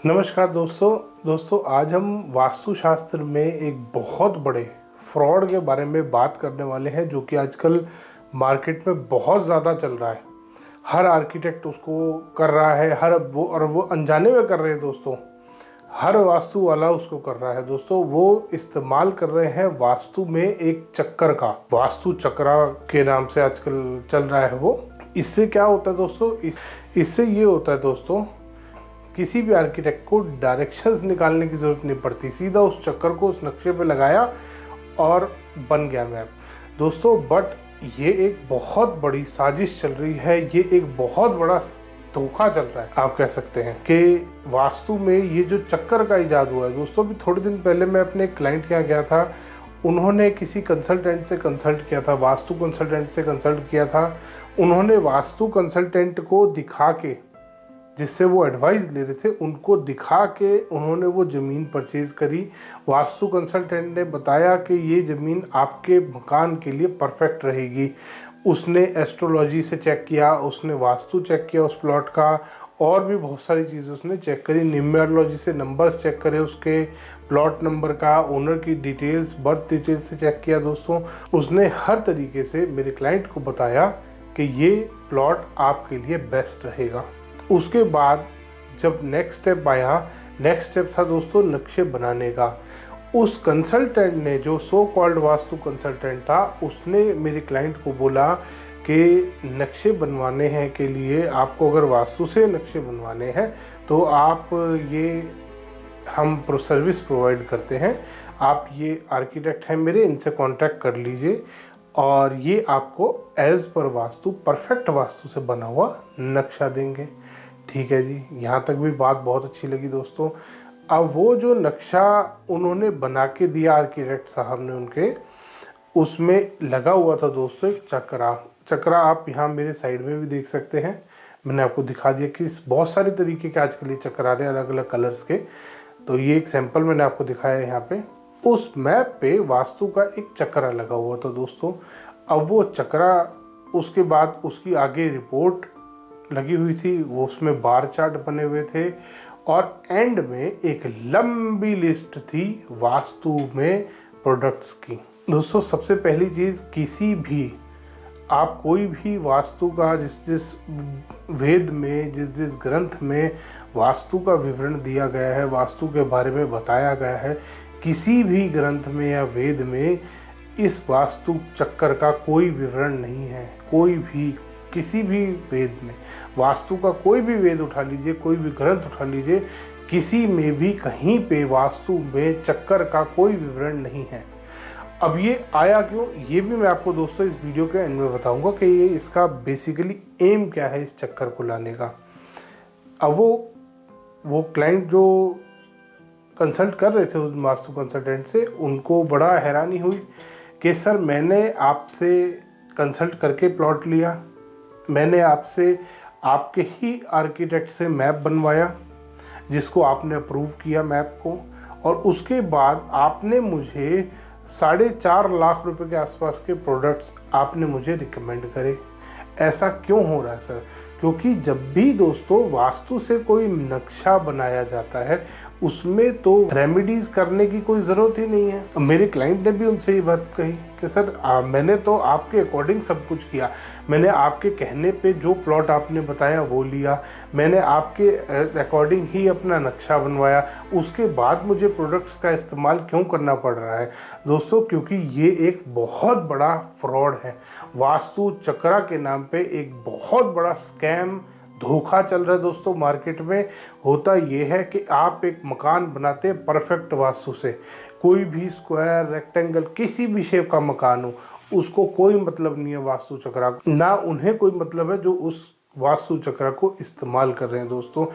नमस्कार दोस्तों आज हम वास्तुशास्त्र में एक बहुत बड़े फ्रॉड के बारे में बात करने वाले हैं जो कि आजकल मार्केट में बहुत ज़्यादा चल रहा है। हर आर्किटेक्ट उसको कर रहा है, वो अनजाने में कर रहे हैं दोस्तों। हर वास्तु वाला उसको कर रहा है दोस्तों। वो इस्तेमाल कर रहे हैं वास्तु में एक चक्कर का, वास्तु चक्रा के नाम से आजकल चल रहा है वो। इससे क्या होता है दोस्तों, इससे ये होता है दोस्तों, किसी भी आर्किटेक्ट को डायरेक्शंस निकालने की ज़रूरत नहीं पड़ती। सीधा उस चक्कर को उस नक्शे पे लगाया और बन गया मैप दोस्तों। बट ये एक बहुत बड़ी साजिश चल रही है, ये एक बहुत बड़ा धोखा चल रहा है, आप कह सकते हैं कि वास्तु में ये जो चक्कर का इजाद हुआ है दोस्तों। अभी थोड़े दिन पहले मैं अपने क्लाइंट के यहाँ गया था, उन्होंने किसी कंसल्टेंट से कंसल्ट किया था, वास्तु कंसल्टेंट से कंसल्ट किया था। उन्होंने वास्तु कंसल्टेंट को दिखा के, जिससे वो एडवाइस ले रहे थे, उनको दिखा के उन्होंने वो ज़मीन परचेज़ करी। वास्तु कंसल्टेंट ने बताया कि ये ज़मीन आपके मकान के लिए परफेक्ट रहेगी। उसने एस्ट्रोलॉजी से चेक किया, उसने वास्तु चेक किया उस प्लॉट का, और भी बहुत सारी चीज़ें उसने चेक करी। न्यूमेरोलॉजी से नंबर्स चेक करे, उसके प्लॉट नंबर का, ओनर की डिटेल्स, बर्थ डिटेल्स से चेक किया दोस्तों। उसने हर तरीके से मेरे क्लाइंट को बताया कि ये प्लॉट आपके लिए बेस्ट रहेगा। उसके बाद जब नेक्स्ट स्टेप था दोस्तों नक्शे बनाने का। उस कंसल्टेंट ने, जो सो कॉल्ड वास्तु कंसल्टेंट था, उसने मेरे क्लाइंट को बोला कि नक्शे बनवाने हैं के लिए आपको, अगर वास्तु से नक्शे बनवाने हैं तो आप हम सर्विस प्रोवाइड करते हैं, आप ये आर्किटेक्ट हैं मेरे, इनसे कांटेक्ट कर लीजिए और ये आपको as per vastu, perfect vastu से बना हुआ नक्शा देंगे। ठीक है जी, यहाँ तक भी बात बहुत अच्छी लगी दोस्तों। अब वो जो नक्शा उन्होंने बना के दिया आर्किटेक्ट साहब ने उनके, उसमें लगा हुआ था दोस्तों एक चक्रा। आप यहाँ मेरे साइड में भी देख सकते हैं, मैंने आपको दिखा दिया कि बहुत सारे तरीके के आजकल ये चक्र आ रहे हैं अलग अलग कलर्स के। तो ये एक सैंपल मैंने आपको दिखाया है यहाँ पे। उस मैप पे वास्तु का एक चक्रा लगा हुआ था दोस्तों। अब वो चक्रा, उसके बाद उसकी आगे रिपोर्ट लगी हुई थी, वो उसमें बार चार्ट बने हुए थे, और एंड में एक लंबी लिस्ट थी वास्तु में प्रोडक्ट्स की दोस्तों। सबसे पहली चीज़, किसी भी, आप कोई भी वास्तु का जिस वेद में, जिस ग्रंथ में वास्तु का विवरण दिया गया है, वास्तु के बारे में बताया गया है, किसी भी ग्रंथ में या वेद में इस वास्तु चक्कर का कोई विवरण नहीं है। कोई भी, किसी भी वेद में, वास्तु का कोई भी वेद उठा लीजिए, कोई भी ग्रंथ उठा लीजिए, किसी में भी कहीं पे वास्तु में चक्कर का कोई विवरण नहीं है। अब ये आया क्यों, ये भी मैं आपको दोस्तों इस वीडियो के एंड में बताऊंगा कि ये इसका बेसिकली एम क्या है इस चक्कर को लाने का। अब वो क्लाइंट जो कंसल्ट कर रहे थे उस वास्तु कंसल्टेंट से, उनको बड़ा हैरानी हुई कि सर, मैंने आपसे कंसल्ट करके प्लॉट लिया, मैंने आपसे, आपके ही आर्किटेक्ट से मैप बनवाया, जिसको आपने अप्रूव किया मैप को, और उसके बाद आपने मुझे 4.5 लाख रुपए के आसपास के प्रोडक्ट्स आपने मुझे रिकमेंड करे। ऐसा क्यों हो रहा है सर? क्योंकि जब भी दोस्तों वास्तु से कोई नक्शा बनाया जाता है, उसमें तो रेमेडीज करने की कोई ज़रूरत ही नहीं है। मेरे क्लाइंट ने भी उनसे ये बात कही कि सर, मैंने तो आपके अकॉर्डिंग सब कुछ किया, मैंने आपके कहने पे जो प्लॉट आपने बताया वो लिया, मैंने आपके अकॉर्डिंग ही अपना नक्शा बनवाया, उसके बाद मुझे प्रोडक्ट्स का इस्तेमाल क्यों करना पड़ रहा है दोस्तों? क्योंकि ये एक बहुत बड़ा फ्रॉड है। वास्तु चक्रा के नाम पे एक बहुत बड़ा स्कैम, धोखा चल रहा है दोस्तों मार्केट में। होता ये है कि आप एक मकान बनाते हैं परफेक्ट वास्तु से, कोई भी स्क्वायर, रेक्टेंगल, किसी भी शेप का मकान हो, उसको कोई मतलब नहीं है वास्तु चक्रा, ना उन्हें कोई मतलब है जो उस वास्तु चक्र को इस्तेमाल कर रहे हैं दोस्तों।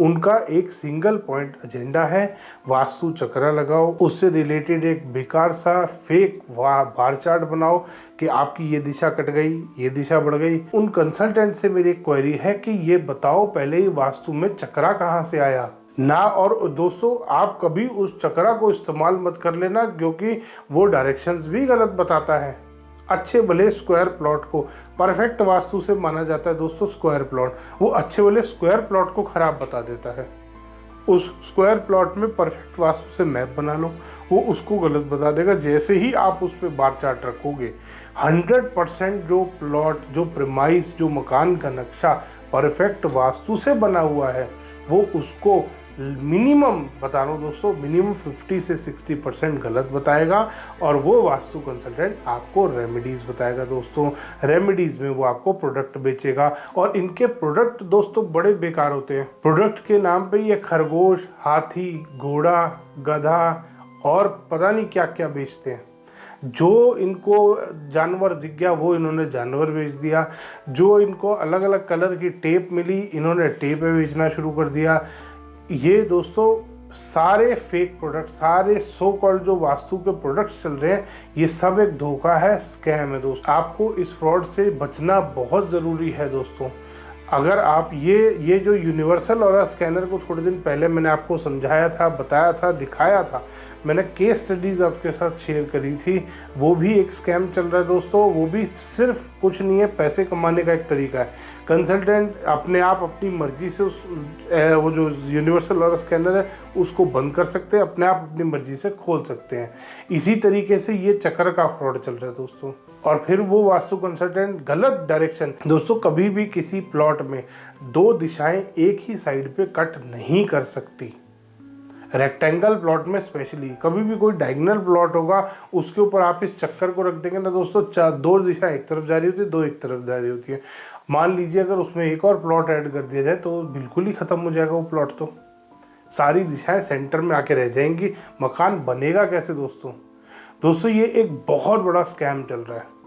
उनका एक सिंगल पॉइंट एजेंडा है, वास्तु चक्र लगाओ, उससे रिलेटेड एक बेकार सा फेक बार चार्ट बनाओ कि आपकी ये दिशा कट गई, ये दिशा बढ़ गई। उन कंसल्टेंट से मेरी एक क्वेरी है कि ये बताओ पहले ही वास्तु में चक्रा कहाँ से आया ना। और दोस्तों, आप कभी उस चक्रा को इस्तेमाल मत कर लेना, क्योंकि वो डायरेक्शंस भी गलत बताता है। अच्छे भले स्क्वायर प्लॉट को परफेक्ट वास्तु से माना जाता है दोस्तों स्क्वायर प्लॉट, वो अच्छे भले स्क्वायर प्लॉट को खराब बता देता है। उस स्क्वायर प्लॉट में परफेक्ट वास्तु से मैप बना लो, वो उसको गलत बता देगा। जैसे ही आप उस पर बार चार्ट रखोगे 100% जो प्लॉट, जो प्रीमाइस, जो मकान का नक्शा परफेक्ट वास्तु से बना हुआ है वो उसको मिनिमम बता रहा हूँ दोस्तों, मिनिमम 50 से 60% गलत बताएगा। और वो वास्तु कंसल्टेंट आपको रेमेडीज़ बताएगा दोस्तों। रेमेडीज़ में वो आपको प्रोडक्ट बेचेगा और इनके प्रोडक्ट दोस्तों बड़े बेकार होते हैं। प्रोडक्ट के नाम पे ये खरगोश, हाथी, घोड़ा, गधा और पता नहीं क्या क्या बेचते हैं। जो इनको जानवर दिख गया वो इन्होंने जानवर बेच दिया। जो इनको अलग अलग कलर की टेप मिली इन्होंने टेप बेचना शुरू कर दिया। ये दोस्तों सारे फेक प्रोडक्ट, सारे सो कॉल्ड जो वास्तु के प्रोडक्ट्स चल रहे हैं, ये सब एक धोखा है, स्कैम है दोस्तों। आपको इस फ्रॉड से बचना बहुत ज़रूरी है दोस्तों। अगर आप ये जो यूनिवर्सल ऑरा स्कैनर को थोड़े दिन पहले मैंने आपको समझाया था, बताया था, दिखाया था, मैंने केस स्टडीज़ आपके साथ शेयर करी थी, वो भी एक स्कैम चल रहा है दोस्तों। वो भी सिर्फ कुछ नहीं है, पैसे कमाने का एक तरीका है। कंसल्टेंट अपने आप अपनी मर्जी से वो जो यूनिवर्सल ऑरा स्कैनर है उसको बंद कर सकते हैं, अपने आप अपनी मर्जी से खोल सकते हैं। इसी तरीके से ये चक्र का फ्रॉड चल रहा है दोस्तों। और फिर वो वास्तु कंसल्टेंट गलत डायरेक्शन दोस्तों, कभी भी किसी प्लॉट में 2 दिशाएं एक ही साइड पे कट नहीं कर सकती। रेक्टेंगल प्लॉट में स्पेशली, कभी भी कोई डायगोनल प्लॉट होगा उसके ऊपर आप इस चक्कर को रख देंगे ना दोस्तों, 2 दिशा एक तरफ जा रही होती है, 2 एक तरफ जा रही होती है। मान लीजिए अगर उसमें एक और प्लॉट ऐड कर दिया जाए तो बिल्कुल ही खत्म हो जाएगा वो प्लॉट। तो सारी दिशाएं सेंटर में आके रह जाएंगी, मकान बनेगा कैसे दोस्तों? ये एक बहुत बड़ा स्कैम चल रहा है।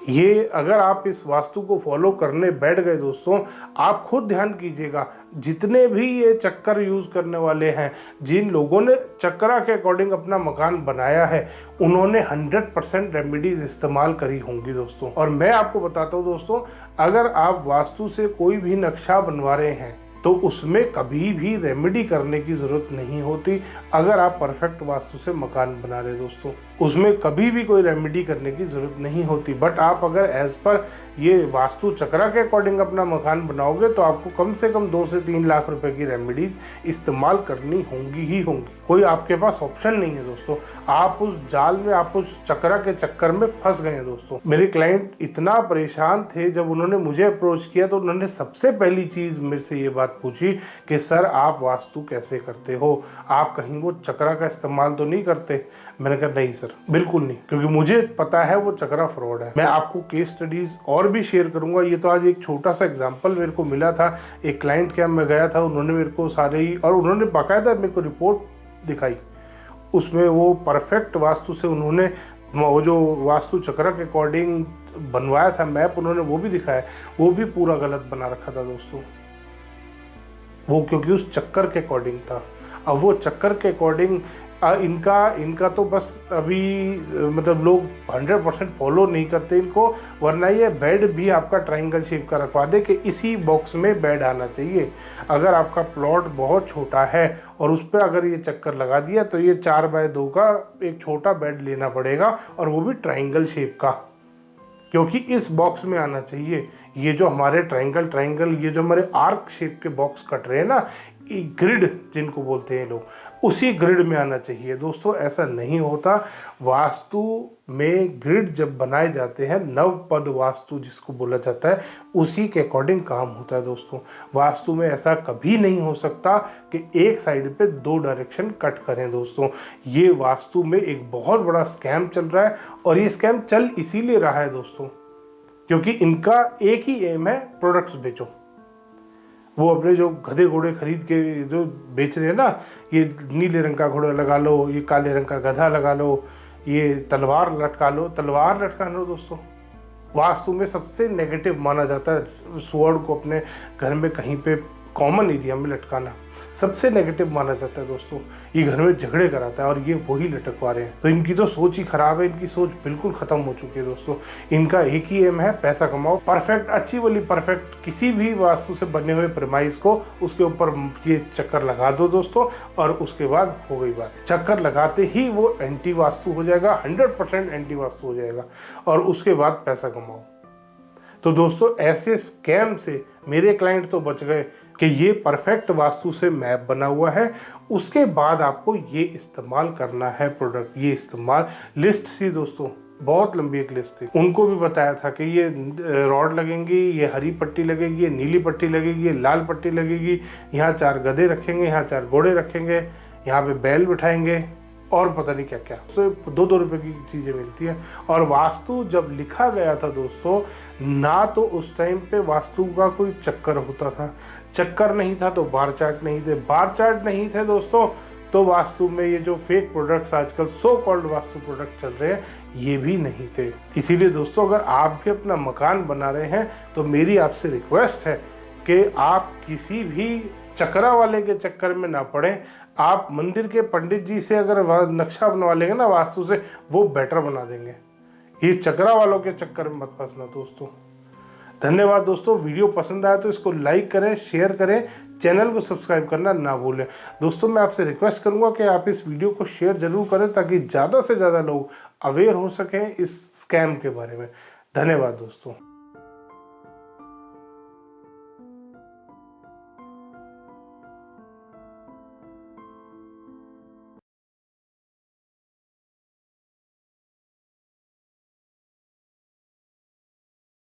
ये अगर आप इस वास्तु को फॉलो करने बैठ गए दोस्तों, आप खुद ध्यान कीजिएगा, जितने भी ये चक्कर यूज़ करने वाले हैं, जिन लोगों ने चक्रा के अकॉर्डिंग अपना मकान बनाया है, उन्होंने 100% रेमेडीज इस्तेमाल करी होंगी दोस्तों। और मैं आपको बताता हूँ दोस्तों, अगर आप वास्तु से कोई भी नक्शा बनवा रहे हैं तो उसमें कभी भी रेमेडी करने की ज़रूरत नहीं होती। अगर आप परफेक्ट वास्तु से मकान बना रहे दोस्तों, उसमें कभी भी कोई रेमेडी करने की ज़रूरत नहीं होती। बट आप अगर एज पर ये वास्तु चक्रा के अकॉर्डिंग अपना मकान बनाओगे तो आपको कम से कम 2 से 3 लाख रुपए की रेमेडीज इस्तेमाल करनी होंगी ही होंगी। कोई आपके पास ऑप्शन नहीं है दोस्तों। आप उस जाल में, आप उस चक्रा के चक्कर में फंस गए हैं दोस्तों। मेरे क्लाइंट इतना परेशान थे, जब उन्होंने मुझे अप्रोच किया तो उन्होंने सबसे पहली चीज़ मेरे से ये बात पूछी कि सर आप वास्तु कैसे करते हो, आप कहीं वो चक्रा का इस्तेमाल तो नहीं करते? मैंने कहा नहीं सर, बिल्कुल नहीं, क्योंकि मुझे पता है वो चक्रा फ्रॉड है। मैं आपको केस स्टडीज और भी शेयर करूंगा। ये तो आज एक छोटा सा एग्जांपल मेरे को मिला था। एक क्लाइंट के मैं गया था, उन्होंने मेरे को सारे ही, और उन्होंने बाकायदा मेरे को रिपोर्ट दिखाई, उसमें वो परफेक्ट वास्तु से उन्होंने वो जो वास्तु चक्र के अकॉर्डिंग बनवाया था मैप, उन्होंने वो भी दिखाया, वो भी पूरा गलत बना रखा था दोस्तों। वो क्योंकि उस चक्कर के अकॉर्डिंग था। अब वो चक्कर के अकॉर्डिंग इनका तो बस अभी मतलब लोग 100% फॉलो नहीं करते इनको, वरना ये बेड भी आपका ट्रायंगल शेप का रखवा दे कि इसी बॉक्स में बेड आना चाहिए। अगर आपका प्लॉट बहुत छोटा है और उस पर अगर ये चक्कर लगा दिया तो ये 4x2 का एक छोटा बेड लेना पड़ेगा, और वो भी ट्रायंगल शेप का, क्योंकि इस बॉक्स में आना चाहिए। ये जो हमारे ट्रायंगल ये जो हमारे आर्क शेप के बॉक्स कट रहे हैं ना, ग्रिड जिनको बोलते हैं लोग, उसी ग्रिड में आना चाहिए दोस्तों। ऐसा नहीं होता। वास्तु में ग्रिड जब बनाए जाते हैं, नवपद वास्तु जिसको बोला जाता है, उसी के अकॉर्डिंग काम होता है दोस्तों। वास्तु में ऐसा कभी नहीं हो सकता कि एक साइड पे 2 डायरेक्शन कट करें दोस्तों। ये वास्तु में एक बहुत बड़ा स्कैम चल रहा है, और ये स्कैम चल इसीलिए रहा है दोस्तों क्योंकि इनका एक ही एम है, प्रोडक्ट्स बेचो। वो अपने जो गधे घोड़े खरीद के जो बेच रहे हैं ना, ये नीले रंग का घोड़ा लगा लो, ये काले रंग का गधा लगा लो, ये तलवार लटका लो, तलवार लटका लो दोस्तों। वास्तु में सबसे नेगेटिव माना जाता है स्वॉर्ड को अपने घर में कहीं पे कॉमन एरिया में लटकाना, सबसे नेगेटिव माना जाता है दोस्तों। ये घर में झगड़े कराता है और ये वही लटकवा रहे हैं। तो इनकी तो सोच ही खराब है, इनकी सोच बिल्कुल खत्म हो चुकी है दोस्तों। इनका एक ही एम है, पैसा कमाओ। परफेक्ट, अच्छी वाली परफेक्ट किसी भी वास्तु से बने हुए प्रेमाइस को उसके ऊपर ये चक्कर लगा दो दोस्तों, और उसके बाद हो गई बात। चक्कर लगाते ही वो एंटी वास्तु हो जाएगा, 100% एंटी वास्तु हो जाएगा, और उसके बाद पैसा कमाओ। तो दोस्तों ऐसे स्कैम से मेरे क्लाइंट तो बच गए कि ये परफेक्ट वास्तु से मैप बना हुआ है, उसके बाद आपको ये इस्तेमाल करना है प्रोडक्ट। ये इस्तेमाल लिस्ट थी दोस्तों, बहुत लंबी एक लिस्ट थी। उनको भी बताया था कि ये रॉड लगेंगी, ये हरी पट्टी लगेगी, ये नीली पट्टी लगेगी, ये लाल पट्टी लगेगी, यहाँ 4 गधे रखेंगे, यहाँ 4 घोड़े रखेंगे, यहाँ पे बैल बिठाएंगे और पता नहीं क्या क्या। तो 2-2 रुपए की चीज़ें मिलती हैं। और वास्तु जब लिखा गया था दोस्तों, ना तो उस टाइम पे वास्तु का कोई चक्कर होता था, चक्कर नहीं था तो बार चार्ट नहीं थे, बार चार्ट नहीं थे दोस्तों तो वास्तु में ये जो फेक प्रोडक्ट्स आजकल सो कॉल्ड वास्तु प्रोडक्ट चल रहे हैं ये भी नहीं थे। इसीलिए दोस्तों अगर आप भी अपना मकान बना रहे हैं तो मेरी आपसे रिक्वेस्ट है कि आप किसी भी चक्रा वाले के चक्कर में ना पड़ें। आप मंदिर के पंडित जी से अगर नक्शा बनवा लेंगे ना वास्तु से, वो बेटर बना देंगे। ये चक्रा वालों के चक्कर में मत फंसना दोस्तों। धन्यवाद दोस्तों, वीडियो पसंद आया तो इसको लाइक करें, शेयर करें, चैनल को सब्सक्राइब करना ना भूलें। दोस्तों मैं आपसे रिक्वेस्ट करूंगा कि आप इस वीडियो को शेयर जरूर करें ताकि ज़्यादा से ज़्यादा लोग अवेयर हो सकें इस स्कैम के बारे में। धन्यवाद दोस्तों।